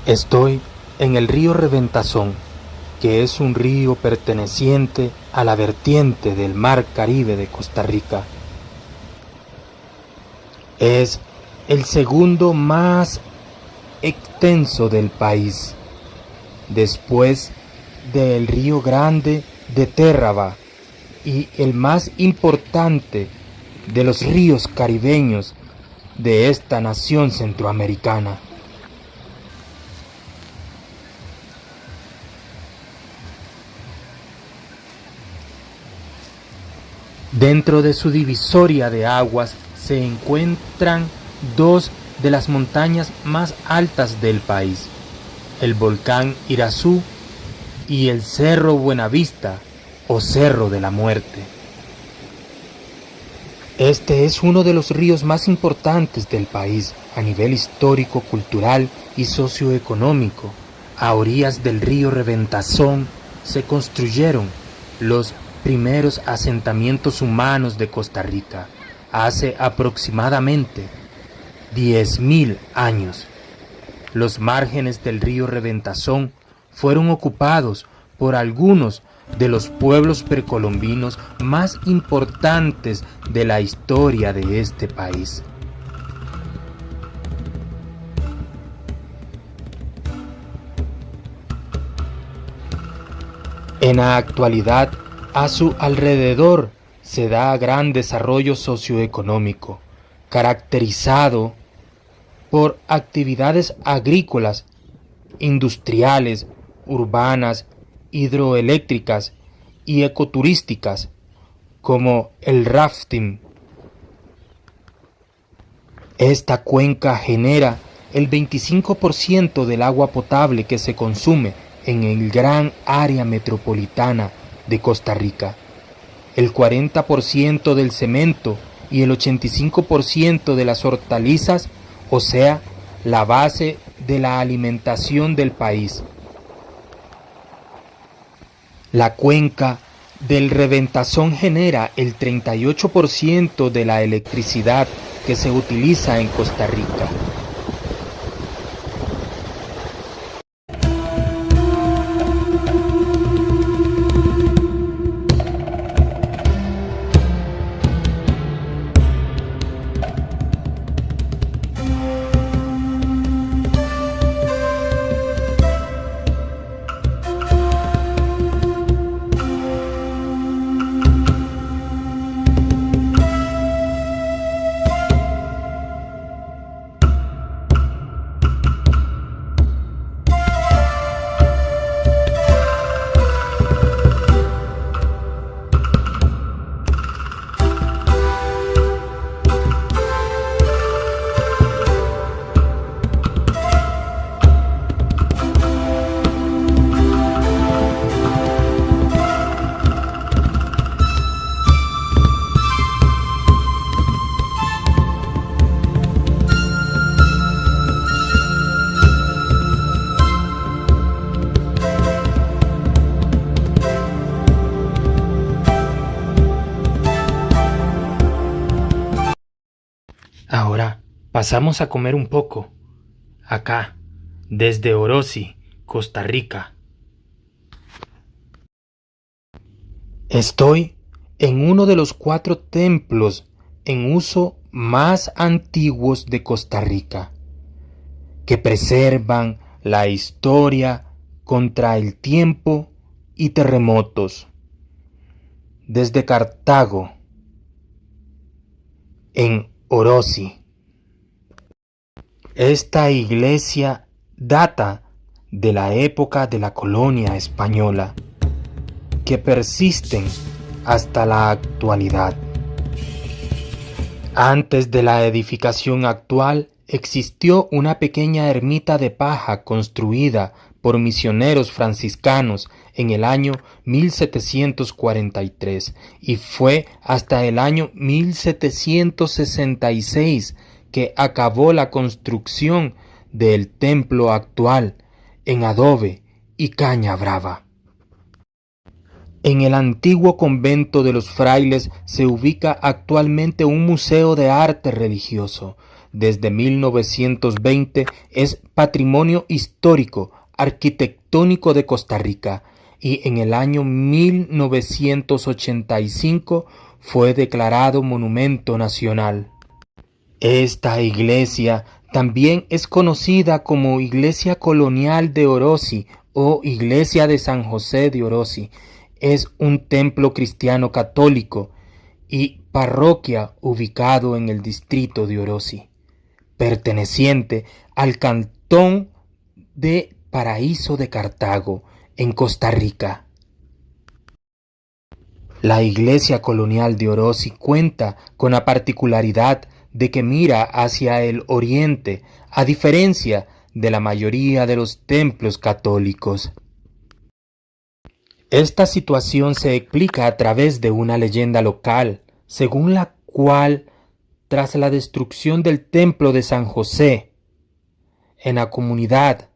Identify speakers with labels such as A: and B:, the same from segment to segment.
A: Estoy en el río Reventazón, que es un río perteneciente a la vertiente del Mar Caribe de Costa Rica. Es el segundo más extenso del país, después del Río Grande de Terraba, y el más importante de los ríos caribeños de esta nación centroamericana. Dentro de su divisoria de aguas se encuentran dos de las montañas más altas del país, el volcán Irazú y el Cerro Buenavista o Cerro de la Muerte. Este es uno de los ríos más importantes del país a nivel histórico, cultural y socioeconómico. A orillas del río Reventazón se construyeron los primeros asentamientos humanos de Costa Rica hace aproximadamente 10.000 años. Los márgenes del río Reventazón fueron ocupados por algunos de los pueblos precolombinos más importantes de la historia de este país. En la actualidad, a su alrededor se da gran desarrollo socioeconómico, caracterizado por actividades agrícolas, industriales, urbanas, hidroeléctricas y ecoturísticas, como el rafting. Esta cuenca genera el 25% del agua potable que se consume en el gran área metropolitana de Costa Rica, el 40% del cemento y el 85% de las hortalizas, o sea, la base de la alimentación del país. La cuenca del Reventazón genera el 38% de la electricidad que se utiliza en Costa Rica. Ahora pasamos a comer un poco, acá, desde Orosi, Costa Rica. Estoy en uno de los 4 templos en uso más antiguos de Costa Rica, que preservan la historia contra el tiempo y terremotos. Desde Cartago, en Orosi. Esta iglesia data de la época de la colonia española, que persisten hasta la actualidad. Antes de la edificación actual existió una pequeña ermita de paja construida por misioneros franciscanos en el año 1743 y fue hasta el año 1766 que acabó la construcción del templo actual en adobe y caña brava. En el antiguo convento de los frailes se ubica actualmente un museo de arte religioso desde 1920 es Patrimonio Histórico Arquitectónico de Costa Rica y en el año 1985 fue declarado Monumento Nacional. Esta iglesia también es conocida como Iglesia Colonial de Orosi o Iglesia de San José de Orosi. Es un templo cristiano católico y parroquia ubicado en el distrito de Orosi, perteneciente al cantón de Paraíso de Cartago, en Costa Rica. La iglesia colonial de Orosi cuenta con la particularidad de que mira hacia el oriente, a diferencia de la mayoría de los templos católicos. Esta situación se explica a través de una leyenda local, según la cual, tras la destrucción del templo de San José, en la comunidad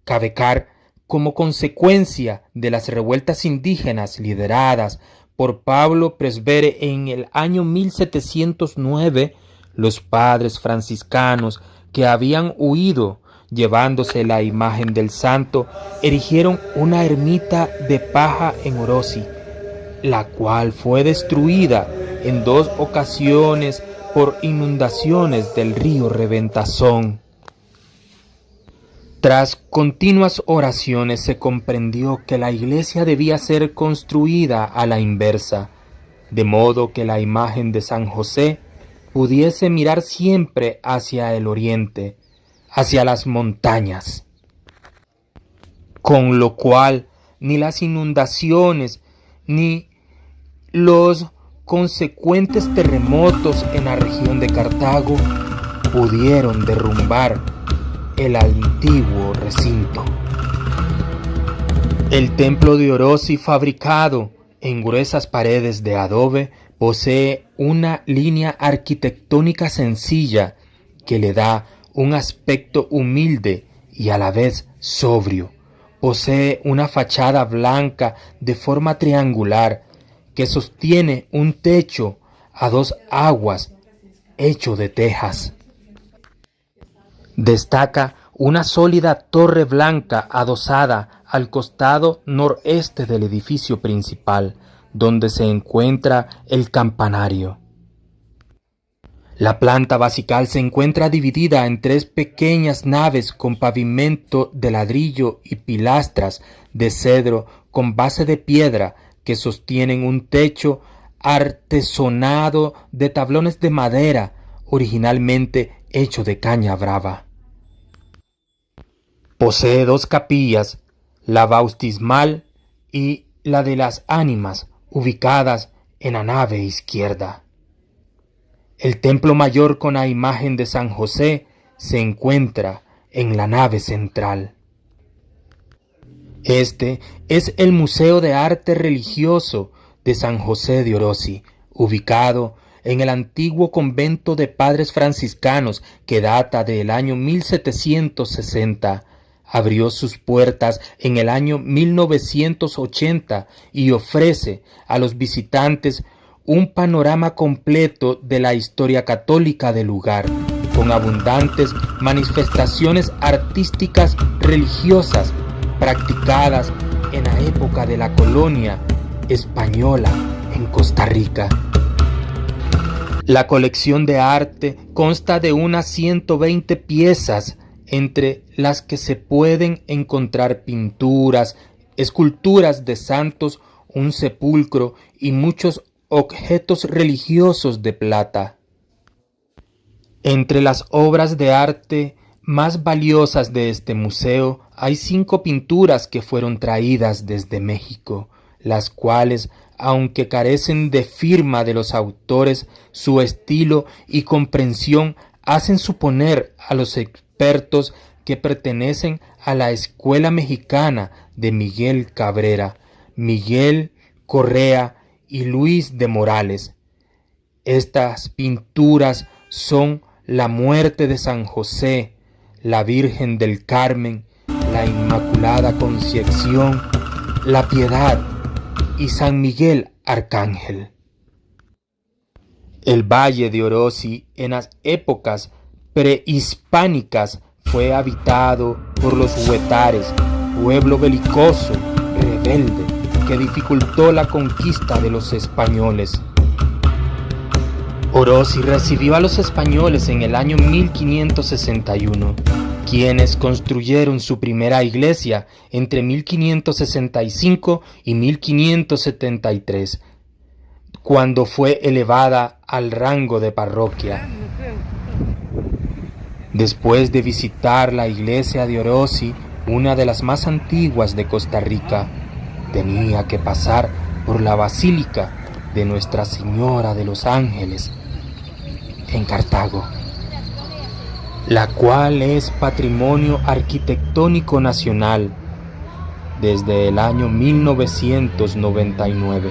A: Cabecar, como consecuencia de las revueltas indígenas lideradas por Pablo Presbere en el año 1709, los padres franciscanos que habían huido llevándose la imagen del santo, erigieron una ermita de paja en Orosi, la cual fue destruida en 2 ocasiones por inundaciones del río Reventazón. Tras continuas oraciones se comprendió que la iglesia debía ser construida a la inversa, de modo que la imagen de San José pudiese mirar siempre hacia el oriente, hacia las montañas, con lo cual ni las inundaciones ni los consecuentes terremotos en la región de Cartago pudieron derrumbar el antiguo recinto. El templo de Orosi, fabricado en gruesas paredes de adobe, posee una línea arquitectónica sencilla que le da un aspecto humilde y a la vez sobrio. Posee una fachada blanca de forma triangular que sostiene un techo a 2 aguas hecho de tejas. Destaca una sólida torre blanca adosada al costado noreste del edificio principal, donde se encuentra el campanario. La planta basilical se encuentra dividida en 3 pequeñas naves con pavimento de ladrillo y pilastras de cedro con base de piedra que sostienen un techo artesonado de tablones de madera, originalmente hecho de caña brava. Posee 2 capillas, la bautismal y la de las ánimas, ubicadas en la nave izquierda. El templo mayor con la imagen de San José se encuentra en la nave central. Este es el Museo de Arte Religioso de San José de Orosi, ubicado en el antiguo convento de padres franciscanos que data del año 1760. Abrió sus puertas en el año 1980 y ofrece a los visitantes un panorama completo de la historia católica del lugar, con abundantes manifestaciones artísticas religiosas practicadas en la época de la colonia española en Costa Rica. La colección de arte consta de unas 120 piezas, entre las que se pueden encontrar pinturas, esculturas de santos, un sepulcro y muchos objetos religiosos de plata. Entre las obras de arte más valiosas de este museo hay 5 pinturas que fueron traídas desde México, las cuales, aunque carecen de firma de los autores, su estilo y comprensión hacen suponer a los expertos que pertenecen a la escuela mexicana de Miguel Cabrera, Miguel Correa y Luis de Morales. Estas pinturas son la muerte de San José, la Virgen del Carmen, la Inmaculada Concepción, la Piedad y San Miguel Arcángel. El Valle de Orosi en las épocas prehispánicas fue habitado por los huetares, pueblo belicoso, rebelde, que dificultó la conquista de los españoles. Orosi recibió a los españoles en el año 1561, quienes construyeron su primera iglesia entre 1565 y 1573, cuando fue elevada al rango de parroquia. Después de visitar la iglesia de Orosi, una de las más antiguas de Costa Rica, tenía que pasar por la Basílica de Nuestra Señora de los Ángeles en Cartago, la cual es Patrimonio Arquitectónico Nacional desde el año 1999.